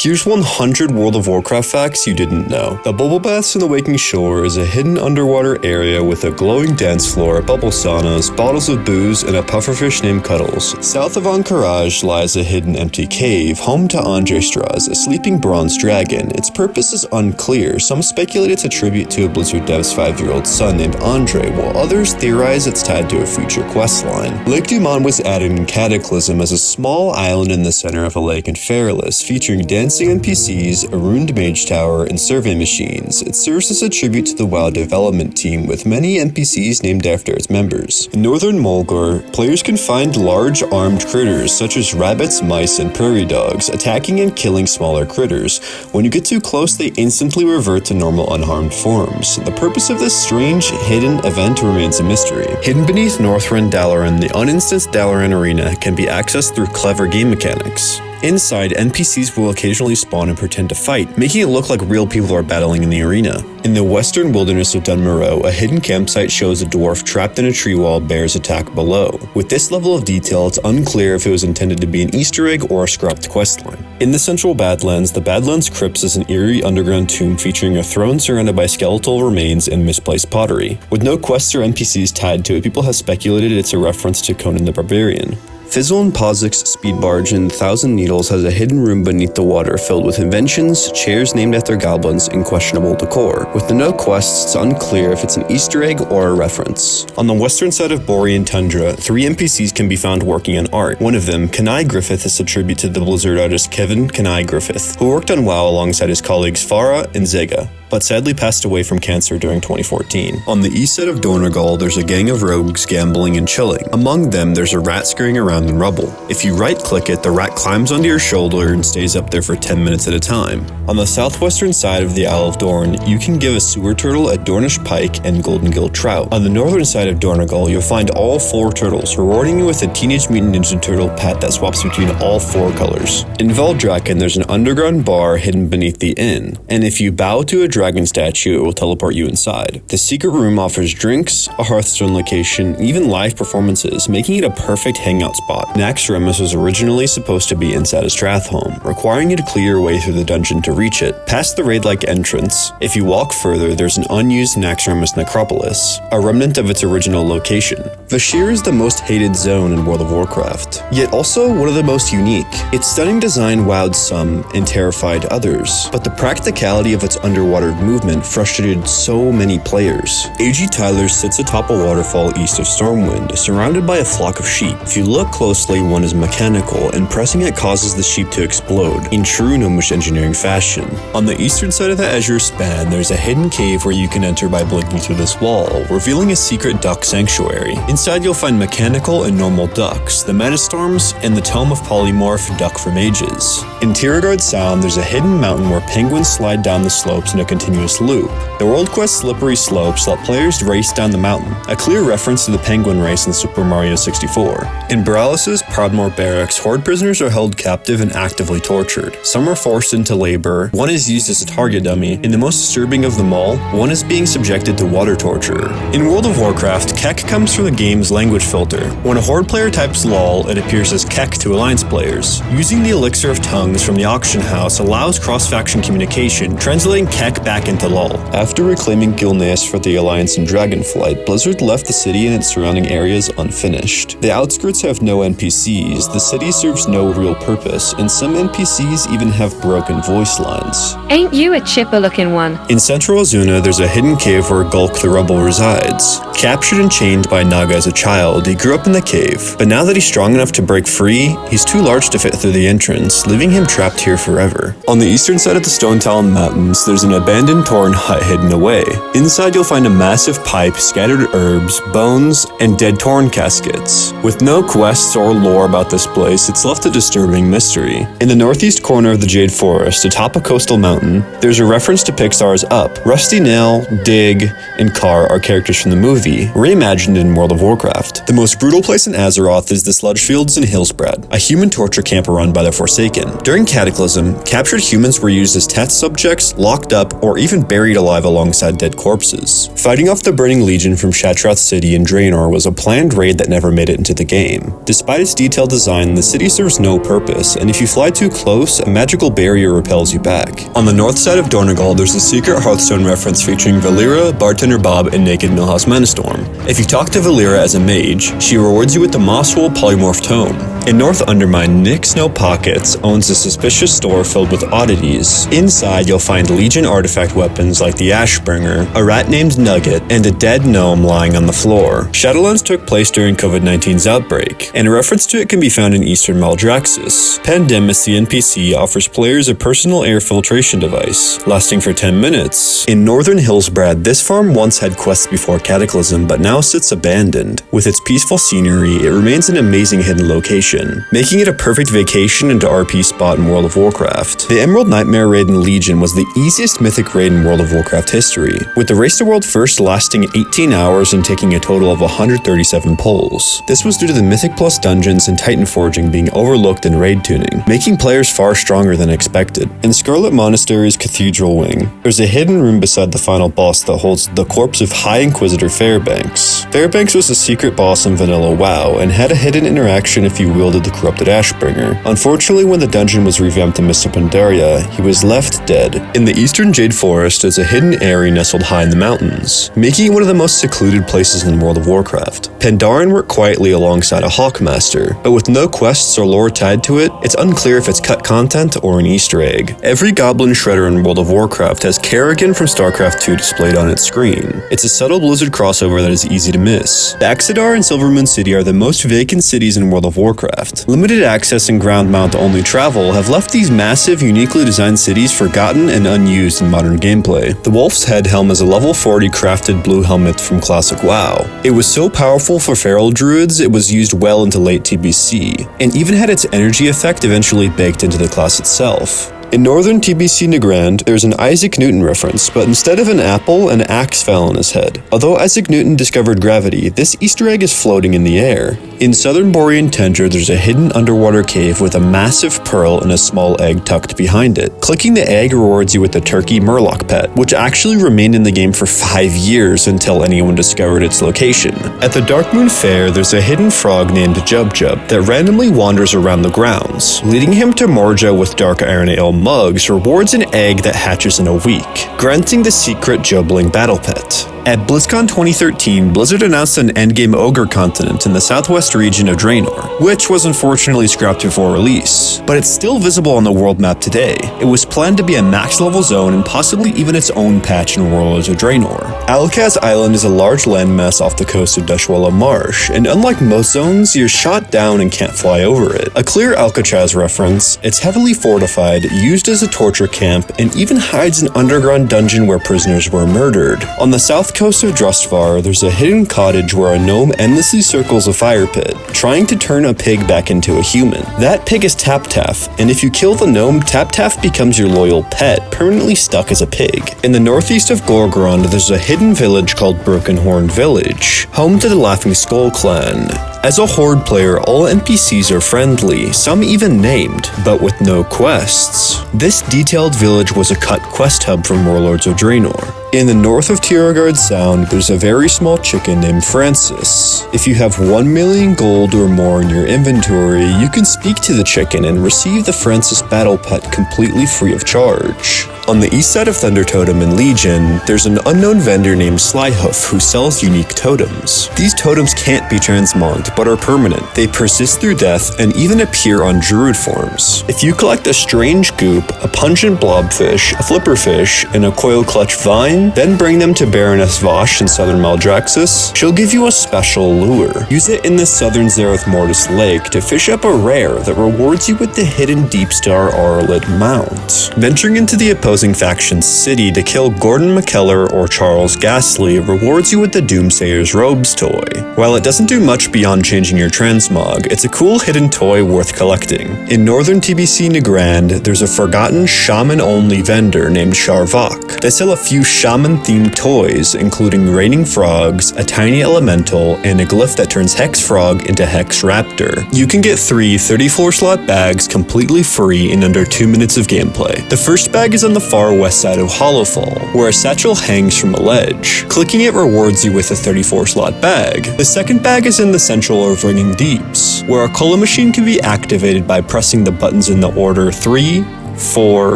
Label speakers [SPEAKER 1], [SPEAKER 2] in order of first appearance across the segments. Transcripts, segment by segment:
[SPEAKER 1] Here's 100 World of Warcraft facts you didn't know. The Bubble Baths in the Waking Shore is a hidden underwater area with a glowing dance floor, bubble saunas, bottles of booze, and a pufferfish named Cuddles. South of Anchorage lies a hidden empty cave, home to Andre Straz, a sleeping bronze dragon. Its purpose is unclear. Some speculate it's a tribute to a Blizzard dev's 5-year-old son named Andre, while others theorize it's tied to a future questline. Lake Dumont was added in Cataclysm as a small island in the center of a lake in Fairless, featuring dancing NPCs, a ruined mage tower, and survey machines. It serves as a tribute to the WoW development team, with many NPCs named after its members. In northern Mulgore, players can find large armed critters such as rabbits, mice, and prairie dogs, attacking and killing smaller critters. When you get too close, they instantly revert to normal unharmed forms. The purpose of this strange, hidden event remains a mystery. Hidden beneath Northrend Dalaran, the uninstanced Dalaran arena can be accessed through clever game mechanics. Inside, NPCs will occasionally spawn and pretend to fight, making it look like real people are battling in the arena. In the western wilderness of Dunmoreau, a hidden campsite shows a dwarf trapped in a tree while bears attack below. With this level of detail, it's unclear if it was intended to be an Easter egg or a scrapped questline. In the central Badlands, the Badlands Crypts is an eerie underground tomb featuring a throne surrounded by skeletal remains and misplaced pottery. With no quests or NPCs tied to it, people have speculated it's a reference to Conan the Barbarian. Fizzle and Pozik's speed barge in Thousand Needles has a hidden room beneath the water filled with inventions, chairs named after goblins, and questionable decor. With no quests, it's unclear if it's an Easter egg or a reference. On the western side of Borean Tundra, 3 NPCs can be found working on art. One of them, Kenai Griffith, is a tribute to the Blizzard artist Kevin Kenai Griffith, who worked on WoW alongside his colleagues Farah and Zega, but sadly passed away from cancer during 2014. On the east side of Donegal, there's a gang of rogues gambling and chilling. Among them, there's a rat scurrying around in rubble. If you right-click it, the rat climbs onto your shoulder and stays up there for 10 minutes at a time. On the southwestern side of the Isle of Dorn, you can give a sewer turtle a Dornish pike and golden gill trout. On the northern side of Donegal, you'll find all 4 turtles, rewarding you with a Teenage Mutant Ninja Turtle pet that swaps between all 4 colors. In Valdrakken, there's an underground bar hidden beneath the inn, and if you bow to a dragon statue, it will teleport you inside. The secret room offers drinks, a Hearthstone location, and even live performances, making it a perfect hangout spot. Naxxramas was originally supposed to be inside a Stratholme, requiring you to clear your way through the dungeon to reach it. Past the raid-like entrance, if you walk further, there's an unused Naxxramas necropolis, a remnant of its original location. Vashj'ir is the most hated zone in World of Warcraft, yet also one of the most unique. Its stunning design wowed some and terrified others, but the practicality of its underwater movement frustrated so many players. A.G. Tyler sits atop a waterfall east of Stormwind, surrounded by a flock of sheep. If you look closely, one is mechanical, and pressing it causes the sheep to explode, in true Gnomish engineering fashion. On the eastern side of the Azure Span, there's a hidden cave where you can enter by blinking through this wall, revealing a secret duck sanctuary. Inside you'll find mechanical and normal ducks, the Metastorms, and the Tome of Polymorph Duck for Mages. In Tiragard Sound, there's a hidden mountain where penguins slide down the slopes in a continuous loop. The World Quest Slippery Slopes let players race down the mountain, a clear reference to the penguin race in Super Mario 64. In Boralus' Proudmoore Barracks, Horde prisoners are held captive and actively tortured. Some are forced into labor, one is used as a target dummy, and the most disturbing of them all, one is being subjected to water torture. In World of Warcraft, Kek comes from the game's language filter. When a Horde player types LOL, it appears as Kek to Alliance players. Using the Elixir of Tongues from the auction house allows cross-faction communication, translating Kek back into LOL. After reclaiming Gilneas for the Alliance in Dragonflight, Blizzard left the city and its surrounding areas unfinished. The outskirts have no NPCs, the city serves no real purpose, and some NPCs even have broken voice lines.
[SPEAKER 2] Ain't you a chipper-looking one?
[SPEAKER 1] In central Azuna, there's a hidden cave where Gulk the Rebel resides. Captured and chained by Naga as a child, he grew up in the cave, but now that he's strong enough to break free, he's too large to fit through the entrance, leaving him trapped here forever. On the eastern side of the Stone Talon Mountains, there's an abandoned Tauren hut hidden away. Inside you'll find a massive pipe, scattered herbs, bones, and dead Tauren caskets. With no quests or lore about this place, it's left a disturbing mystery. In the northeast corner of the Jade Forest, atop a coastal mountain, there's a reference to Pixar's Up. Rusty Nail, Dig, and Carr are characters from the movie, reimagined in World of Warcraft. The most brutal place in Azeroth is the Sludge Fields in Hillsbrad, a human torture camp run by the Forsaken. During Cataclysm, captured humans were used as test subjects, locked up, or even buried alive alongside dead corpses. Fighting off the Burning Legion from Shatrath City in Draenor was a planned raid that never made it into the game. Despite its detailed design, the city serves no purpose, and if you fly too close, a magical barrier repels you back. On the north side of Donegal, there's a secret Hearthstone reference featuring Valera, Bartender Bob, and Naked Millhouse Manastorm. If you talk to Valera as a mage, she rewards you with the Mosswool Polymorph Tome. In North Undermine, Nick Snow Pockets owns a suspicious store filled with oddities. Inside, you'll find Legion artifact weapons like the Ashbringer, a rat named Nugget, and a dead gnome lying on the floor. Shadowlands took place during COVID-19's outbreak, and a reference to it can be found in Eastern Maldraxxus. Pandemus, the NPC, offers players a personal air filtration device, lasting for 10 minutes. In Northern Hillsbrad, this farm once had quests before Cataclysm, but now sits abandoned. With its peaceful scenery, it remains an amazing hidden location, making it a perfect vacation and RP spot in World of Warcraft. The Emerald Nightmare raid in Legion was the easiest mythic raid in World of Warcraft history, with the Race to World First lasting 18 hours and taking a total of 137 pulls. This was due to the Mythic Plus dungeons and Titan Forging being overlooked in raid tuning, making players far stronger than expected. In Scarlet Monastery's Cathedral Wing, there's a hidden room beside the final boss that holds the corpse of High Inquisitor Fairbanks. Fairbanks was a secret boss in Vanilla WoW, and had a hidden interaction if you wielded the corrupted Ashbringer. Unfortunately, when the dungeon was revamped in Mist of Pandaria, he was left dead. In the Eastern Jade Forest is a hidden area nestled high in the mountains, making it one of the most secluded places in World of Warcraft. Pandaren worked quietly alongside a Hawkmaster, but with no quests or lore tied to it, it's unclear if it's cut content or an Easter egg. Every Goblin Shredder in World of Warcraft has Kerrigan from StarCraft 2 displayed on its screen. It's a subtle Blizzard crossover that is easy to miss. Baxadar and Silvermoon City are the most vacant cities in World of Warcraft. Limited access and ground mount only travel have left these massive, uniquely designed cities forgotten and unused in modern gameplay. The Wolf's Head Helm is a level 40 crafted blue helmet from Classic WoW. It was so powerful for feral druids, it was used well into late TBC, and even had its energy effect eventually baked into the class itself. In northern TBC Nagrand, there's an Isaac Newton reference, but instead of an apple, an axe fell on his head. Although Isaac Newton discovered gravity, this Easter egg is floating in the air. In southern Borean Tundra, there's a hidden underwater cave with a massive pearl and a small egg tucked behind it. Clicking the egg rewards you with the turkey Murloc pet, which actually remained in the game for 5 years until anyone discovered its location. At the Darkmoon Fair, there's a hidden frog named Jub Jub that randomly wanders around the grounds. Leading him to Morja with Dark Iron Ale mugs rewards an egg that hatches in a week, granting the secret Jubling battle pet. At BlizzCon 2013, Blizzard announced an endgame ogre continent in the southwest region of Draenor, which was unfortunately scrapped before release, but it's still visible on the world map today. It was planned to be a max level zone and possibly even its own patch in Warlords of Draenor. Alcaz Island is a large landmass off the coast of Deshwalla Marsh, and unlike most zones, you're shot down and can't fly over it. A clear Alcatraz reference, it's heavily fortified, used as a torture camp, and even hides an underground dungeon where prisoners were murdered. On the south coast of Drustvar, there's a hidden cottage where a gnome endlessly circles a fire pit, trying to turn a pig back into a human. That pig is Tap-Taff, and if you kill the gnome, Tap-Taff becomes your loyal pet, permanently stuck as a pig. In the northeast of Gorgrond, there's a hidden village called Broken Horn Village, home to the Laughing Skull clan. As a Horde player, all NPCs are friendly, some even named, but with no quests. This detailed village was a cut quest hub from Warlords of Draenor. In the north of Tiergard Sound, there's a very small chicken named Francis. If you have 1 million gold or more in your inventory, you can speak to the chicken and receive the Francis battle pet completely free of charge. On the east side of Thunder Totem in Legion, there's an unknown vendor named Slyhoof who sells unique totems. These totems can't be transmogged, but are permanent. They persist through death and even appear on druid forms. If you collect a strange goop, a pungent blobfish, a flipperfish, and a coil clutch vine, then bring them to Baroness Vosh in southern Maldraxxus, she'll give you a special lure. Use it in the southern Zereth Mortis Lake to fish up a rare that rewards you with the hidden Deepstar Auralid mount. Venturing into the opposing faction's city to kill Gordon McKellar or Charles Ghastly rewards you with the Doomsayer's Robes toy. While it doesn't do much beyond changing your transmog, it's a cool hidden toy worth collecting. In northern TBC Nagrand, there's a forgotten shaman-only vendor named Sharvok. They sell a few shaman-themed toys, including raining frogs, a tiny elemental, and a glyph that turns Hex Frog into Hex Raptor. You can get 3 34-slot bags completely free in under 2 minutes of gameplay. The first bag is on the far west side of Hollowfall, where a satchel hangs from a ledge. Clicking it rewards you with a 34-slot bag. The second bag is in the central of Ringing Deeps, where a cola machine can be activated by pressing the buttons in the order 3, 4,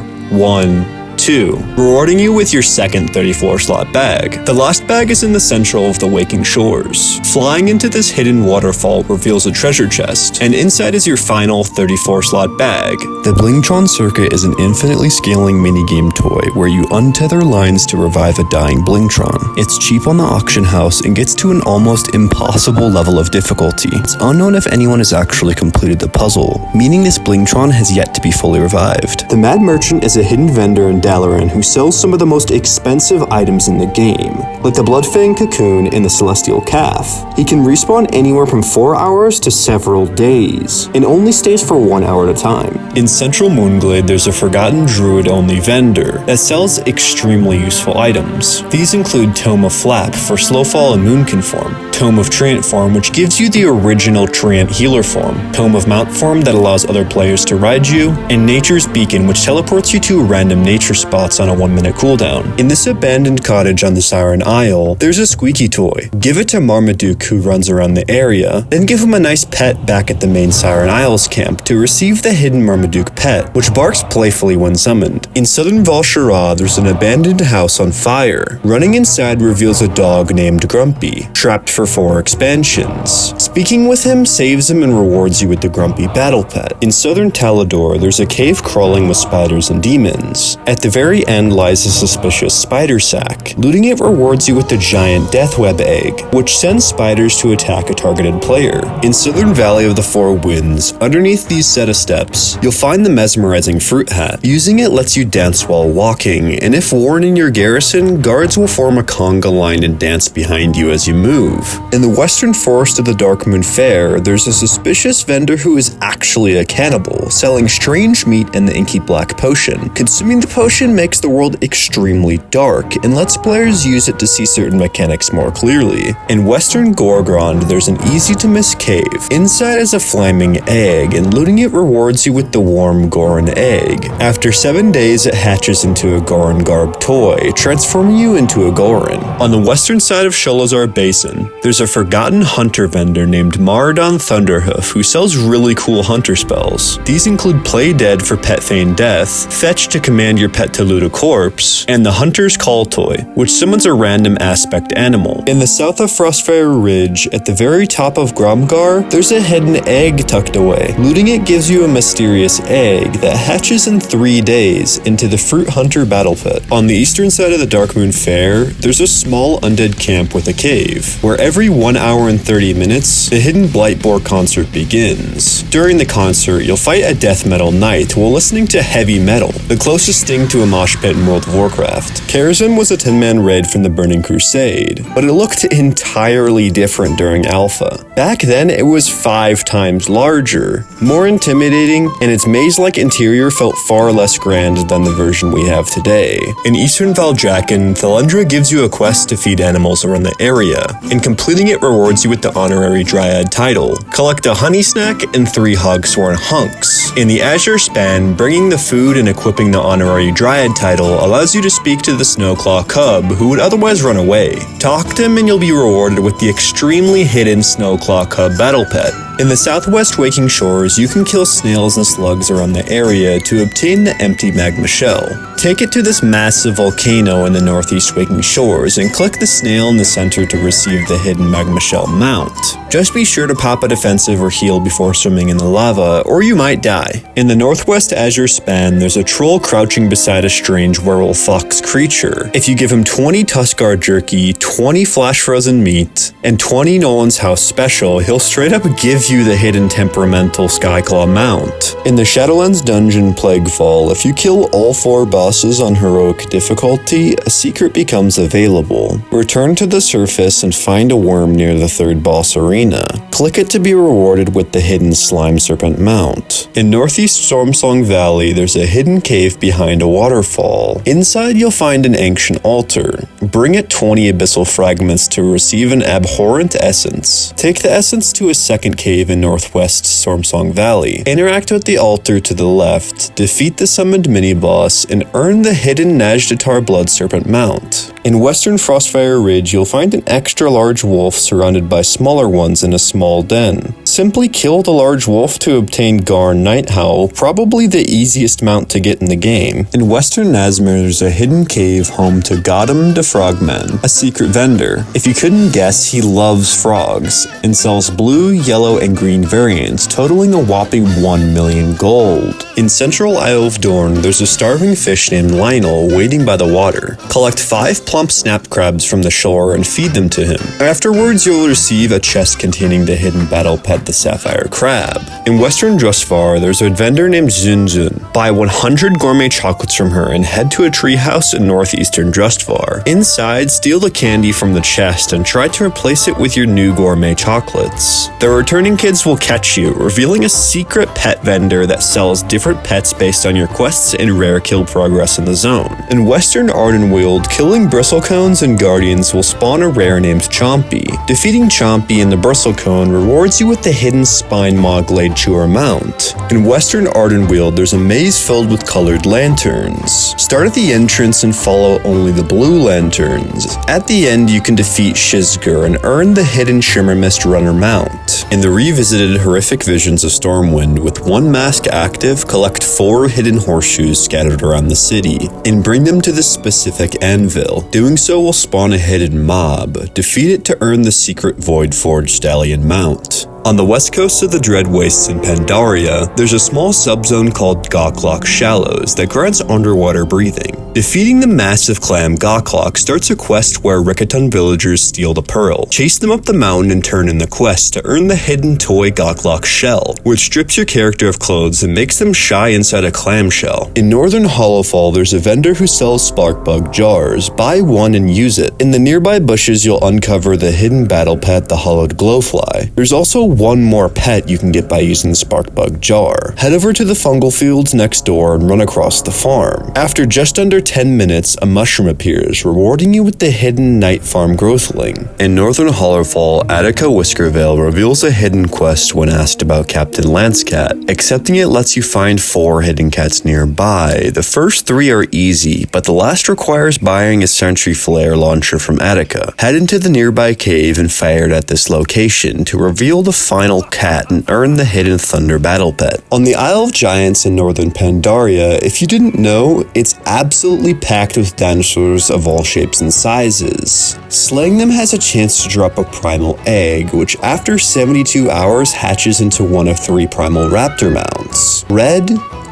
[SPEAKER 1] 1, 2, rewarding you with your second 34-slot bag. The last bag is in the central of the Waking Shores. Flying into this hidden waterfall reveals a treasure chest, and inside is your final 34-slot bag. The Blingtron Circuit is an infinitely scaling minigame toy where you untether lines to revive a dying Blingtron. It's cheap on the auction house and gets to an almost impossible level of difficulty. It's unknown if anyone has actually completed the puzzle, meaning this Blingtron has yet to be fully revived. The Mad Merchant is a hidden vendor in Dalaran who sells some of the most expensive items in the game, like the Bloodfang Cocoon and the Celestial Calf. He can respawn anywhere from 4 hours to several days, and only stays for 1 hour at a time. In Central Moonglade, there's a forgotten druid-only vendor that sells extremely useful items. These include Tome of Flap for Slowfall and Moonkin form, Tome of Treant form which gives you the original Treant healer form, Tome of Mount form that allows other players to ride you, and Nature's Beacon which teleports you to random nature spots on a 1-minute cooldown. In this abandoned cottage on the Siren Isle, there's a squeaky toy. Give it to Marmaduke who runs around the area, then give him a nice pet back at the main Siren Isles camp to receive the hidden Marmaduke pet, which barks playfully when summoned. In southern Val'Sharah, there's an abandoned house on fire. Running inside reveals a dog named Grumpy, trapped for 4 expansions. Speaking with him saves him and rewards you with the Grumpy battle pet. In southern Talador, there's a cave crawling with spiders and demons. At the very end lies a suspicious spider sack. Looting it rewards you with the giant Deathweb egg, which sends spiders to attack a targeted player. In Southern Valley of the Four Winds, underneath these set of steps, you'll find the mesmerizing fruit hat. Using it lets you dance while walking, and if worn in your garrison, guards will form a conga line and dance behind you as you move. In the western forest of the Darkmoon Fair, there's a suspicious vendor who is actually a cannibal, selling strange meat and the inky black potion. Consuming the potion makes the world extremely dark and lets players use it to see certain mechanics more clearly. In western Gorgrond, there's an easy to miss cave. Inside is a flaming egg, and looting it rewards you with the warm Goron egg. After 7 days, it hatches into a Goron garb toy, transforming you into a Goron. On the western side of Sholazar Basin, there's a forgotten hunter vendor named Maradon Thunderhoof who sells really cool hunter spells. These include Play Dead for pet feign death, Fetch to command your pet to loot a corpse, and the Hunter's Call toy, which summons a random aspect animal. In the south of Frostfire Ridge, at the very top of Gromgar, there's a hidden egg tucked away. Looting it gives you a mysterious egg that hatches in 3 days into the Fruit Hunter battle pit. On the eastern side of the Darkmoon Fair, there's a small undead camp with a cave, where every 1 hour and 30 minutes, the hidden Blightbore concert begins. During the concert, you'll fight a death metal knight while listening to heavy metal, the closest thing to a mosh pit in World of Warcraft. Karazhan was a 10-man raid from the Burning Crusade, but it looked entirely different during Alpha. Back then, it was 5 times larger, more intimidating, and its maze-like interior felt far less grand than the version we have today. In Eastern Valjakin, Thalendra gives you a quest to feed animals around the area, and completing it rewards you with the honorary Dryad title. Collect a honey snack and 3 Hogsworn hunks. In the Azure Span, bringing the food and equipping the honorary Dryad title allows you to speak to the Snowclaw Cub, who would otherwise run away. Talk to him and you'll be rewarded with the extremely hidden Snowclaw Cub battle pet. In the southwest Waking Shores, you can kill snails and slugs around the area to obtain the empty magma shell. Take it to this massive volcano in the northeast Waking Shores and click the snail in the center to receive the hidden magma shell mount. Just be sure to pop a defensive or heal before swimming in the lava, or you might die. In the northwest Azure Span, there's a troll crouching beside a strange werewolf fox creature. If you give him 20 Tuskar jerky, 20 flash frozen meat, and 20 Nolan's House special, he'll straight up give give you the hidden temperamental Skyclaw mount. In the Shadowlands dungeon Plaguefall, if you kill all 4 bosses on heroic difficulty, a secret becomes available. Return to the surface and find a worm near the 3rd boss arena. Click it to be rewarded with the hidden Slime Serpent mount. In Northeast Stormsong Valley, there's a hidden cave behind a waterfall. Inside you'll find an ancient altar. Bring it 20 abyssal fragments to receive an abhorrent essence. Take the essence to a second cave in Northwest Stormsong Valley. Interact with the altar to the left, defeat the summoned mini-boss, and earn the hidden Najdatar Blood Serpent mount. In Western Frostfire Ridge, you'll find an extra large wolf surrounded by smaller ones in a small den. Simply kill the large wolf to obtain Garn Night Howl, probably the easiest mount to get in the game. In Western Nazmir, there's a hidden cave home to Gotham the Frogman, a secret vendor. If you couldn't guess, he loves frogs, and sells blue, yellow, and green variants, totaling a whopping 1 million gold. In Central Isle of Dorn, there's a starving fish named Lionel waiting by the water. Collect 5 plump snap crabs from the shore and feed them to him. Afterwards, you'll receive a chest containing the hidden battle pet, the Sapphire Crab. In Western Drustvar, there's a vendor named Zunzun. Buy 100 gourmet chocolates from her and head to a treehouse in northeastern Drustvar. Inside, steal the candy from the chest and try to replace it with your new gourmet chocolates. The returning kids will catch you, revealing a secret pet vendor that sells different pets based on your quests and rare kill progress in the zone. In Western Ardenweald, killing bristlecones and guardians will spawn a rare named Chompy. Defeating Chompy in the bristlecone rewards you with the hidden Spine Maw Glade Chewer mount. In Western Ardenweald, there's a maze filled with colored lanterns. Start at the entrance and follow only the blue lanterns. At the end, you can defeat Shizgur and earn the hidden Shimmer Mist Runner mount. In the revisited Horrific Visions of Stormwind, with 1 mask active, collect 4 hidden horseshoes scattered around the city, and bring them to the specific anvil. Doing so will spawn a hidden mob. Defeat it to earn the secret Void Forge Stallion mount. On the west coast of the Dread Wastes in Pandaria, there's a small subzone called Gawklock Shallows that grants underwater breathing. Defeating the massive clam Gawklock starts a quest where Rickaton villagers steal the pearl. Chase them up the mountain and turn in the quest to earn the hidden toy Gawklock shell, which strips your character of clothes and makes them shy inside a clamshell. In Northern Hollowfall, there's a vendor who sells Sparkbug jars. Buy 1 and use it. In the nearby bushes, you'll uncover the hidden battle pet, the Hollowed Glowfly. There's also 1 more pet you can get by using the Sparkbug jar. Head over to the fungal fields next door and run across the farm. After just under 10 minutes, a mushroom appears, rewarding you with the hidden Night Farm Growthling. In Northern Hollowfall, Attica Whiskervale reveals a hidden quest when asked about Captain Lancecat. Accepting it lets you find 4 hidden cats nearby. The first 3 are easy, but the last requires buying a Sentry Flare launcher from Attica. Head into the nearby cave and fire it at this location to reveal the final cat and earn the hidden Thunder Battle Pet. On the Isle of Giants in northern Pandaria, if you didn't know, it's absolutely packed with dinosaurs of all shapes and sizes. Slaying them has a chance to drop a primal egg, which after 72 hours hatches into one of 3 primal raptor mounts: red,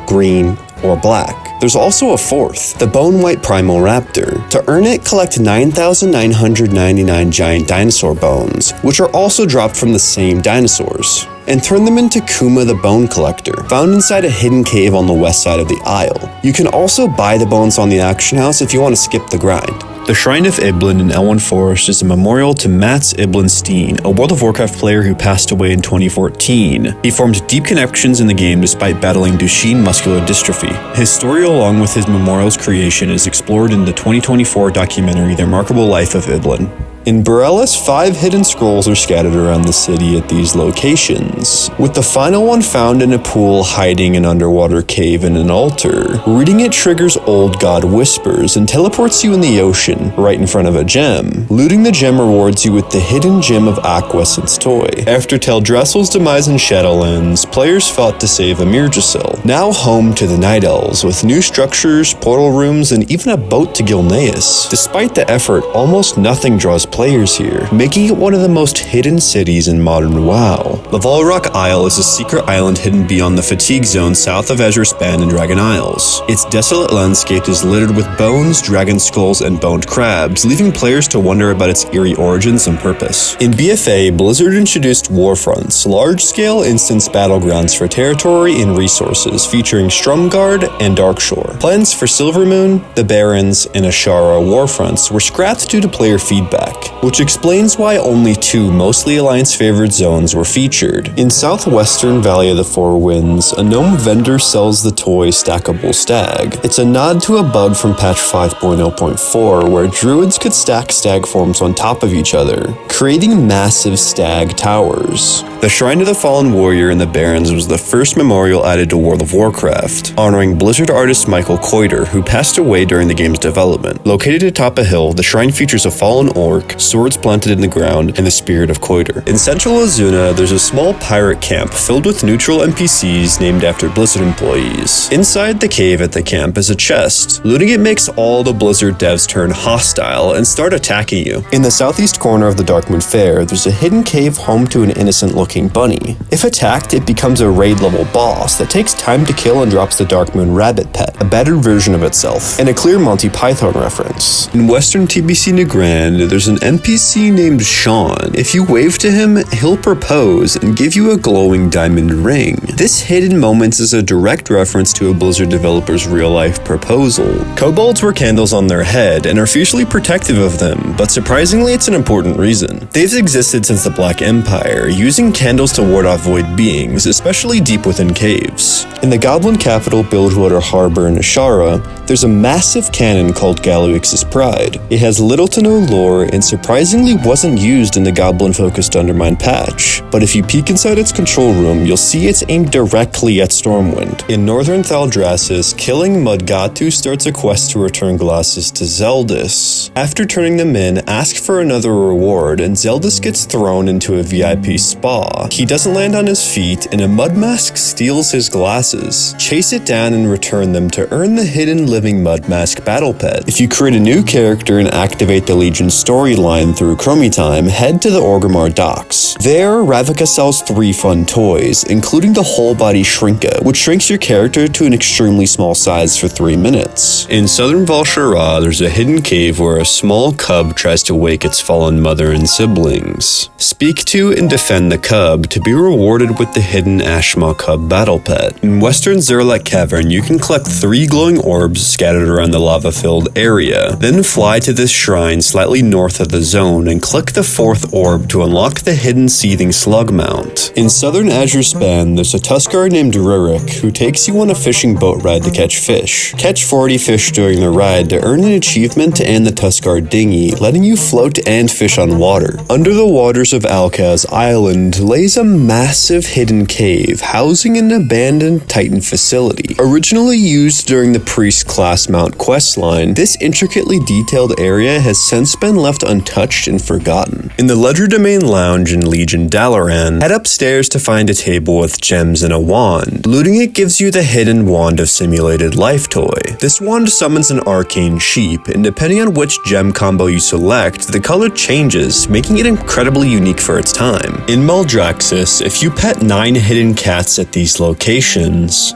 [SPEAKER 1] green, or black. There's also a 4th, the Bone White Primal Raptor. To earn it, collect 9,999 giant dinosaur bones, which are also dropped from the same dinosaurs, and turn them into Kuma the Bone Collector, found inside a hidden cave on the west side of the isle. You can also buy the bones on the auction house if you want to skip the grind. The Shrine of Iblin in Elwyn Forest is a memorial to Mats Iblenstein, a World of Warcraft player who passed away in 2014. He formed deep connections in the game despite battling Duchenne muscular dystrophy. His story, along with his memorial's creation, is explored in the 2024 documentary The Remarkable Life of Iblin. In Borellis, 5 hidden scrolls are scattered around the city at these locations, with the final one found in a pool hiding an underwater cave in an altar. Reading it triggers Old God Whispers and teleports you in the ocean, right in front of a gem. Looting the gem rewards you with the hidden gem of Aquessence toy. After Teldressel's demise in Shadowlands, players fought to save Amirjasil, now home to the Night Elves, with new structures, portal rooms, and even a boat to Gilneas. Despite the effort, almost nothing draws players here, making it one of the most hidden cities in modern WoW. Lavalrock Isle is a secret island hidden beyond the Fatigue Zone south of Azure Span and Dragon Isles. Its desolate landscape is littered with bones, dragon skulls, and boned crabs, leaving players to wonder about its eerie origins and purpose. In BFA, Blizzard introduced Warfronts, large-scale instance battlegrounds for territory and resources, featuring Stromgarde and Darkshore. Plans for Silvermoon, the Barrens, and Ashara Warfronts were scrapped due to player feedback, which explains why only 2 mostly Alliance-favored zones were featured. In southwestern Valley of the Four Winds, a gnome vendor sells the toy Stackable Stag. It's a nod to a bug from patch 5.0.4 where druids could stack stag forms on top of each other, creating massive stag towers. The Shrine of the Fallen Warrior in the Barrens was the first memorial added to World of Warcraft, honoring Blizzard artist Michael Coiter, who passed away during the game's development. Located atop a hill, the shrine features a fallen orc, swords planted in the ground, and the spirit of Coiter. In central Azuna, there's a small pirate camp filled with neutral NPCs named after Blizzard employees. Inside the cave at the camp is a chest. Looting it makes all the Blizzard devs turn hostile and start attacking you. In the southeast corner of the Darkmoon Fair, there's a hidden cave home to an innocent-looking bunny. If attacked, it becomes a raid-level boss that takes time to kill and drops the Darkmoon rabbit pet, a battered version of itself, and a clear Monty Python reference. In western TBC Nagrand, there's an NPC named Sean. If you wave to him, he'll propose and give you a glowing diamond ring. This hidden moment is a direct reference to a Blizzard developer's real-life proposal. Kobolds wear candles on their head and are fiercely protective of them, but surprisingly, it's an important reason. They've existed since the Black Empire, using candles to ward off void beings, especially deep within caves. In the Goblin capital Bilgewater Harbor in Ashara, there's a massive cannon called Galluix's Pride. It has little to no lore and surprisingly wasn't used in the Goblin-focused Undermine patch, but if you peek inside its control room, you'll see it's aimed directly at Stormwind. In northern Thaldraszus, killing Mudgatu starts a quest to return glasses to Zeldis. After turning them in, ask for another reward, and Zeldis gets thrown into a VIP spa. He doesn't land on his feet, and a Mudmask steals his glasses. Chase it down and return them to earn the hidden living Mudmask battle pet. If you create a new character and activate the Legion storyline through Chromie Time, head to the Orgrimmar docks. There, Ravnica sells 3 fun toys, including the whole body Shrinka, which shrinks your character to an extremely small size for 3 minutes. In southern Val'Sharah, there's a hidden cave where a small cub tries to wake its fallen mother and siblings. Speak to and defend the cub to be rewarded with the hidden Ashma Cub battle pet. In western Zerlek Cavern, you can collect 3 glowing orbs scattered around the lava-filled area. Then fly to this shrine slightly north of the zone and click the 4th orb to unlock the hidden Seething Slug mount. In southern Azure Span, there's a Tuskar named Rurik who takes you on a fishing boat ride to catch fish. Catch 40 fish during the ride to earn an achievement and the Tuskar dinghy, letting you float and fish on water. Under the waters of Alkaz Island lays a massive hidden cave housing an abandoned Titan facility. Originally used during the Priest class mount questline, this intricately detailed area has since been left untouched and forgotten. In the Legerdemain Lounge in Legion Dalaran, head upstairs to find a table with gems and a wand. Looting it gives you the hidden Wand of Simulated Life toy. This wand summons an arcane sheep, and depending on which gem combo you select, the color changes, making it incredibly unique for its time. In Maldraxxus, if you pet 9 hidden cats at these locations,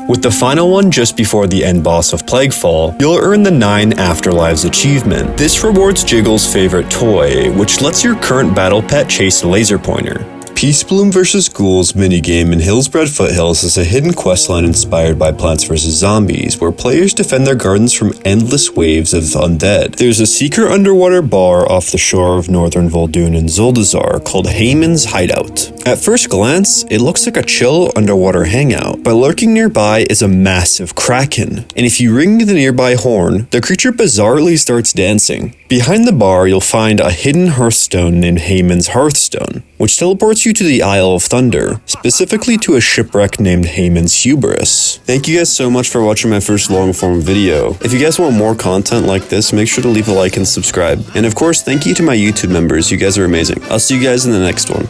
[SPEAKER 1] with the final one just before the end boss of Plaguefall, you'll earn the 9 Afterlives achievement. This rewards Jiggle's favorite toy, which lets your current battle pet chase a laser pointer. Peacebloom vs. Ghouls minigame in Hillsbred Foothills is a hidden questline inspired by Plants vs. Zombies, where players defend their gardens from endless waves of undead. There's a secret underwater bar off the shore of northern Vol'dun and Zuldazar called Hayman's Hideout. At first glance, it looks like a chill underwater hangout, but lurking nearby is a massive kraken, and if you ring the nearby horn, the creature bizarrely starts dancing. Behind the bar, you'll find a hidden hearthstone named Hayman's Hearthstone, which teleports you to the Isle of Thunder, specifically to a shipwreck named Hayman's Hubris. Thank you guys so much for watching my first long-form video. If you guys want more content like this, make sure to leave a like and subscribe. And of course, thank you to my YouTube members, you guys are amazing. I'll see you guys in the next one.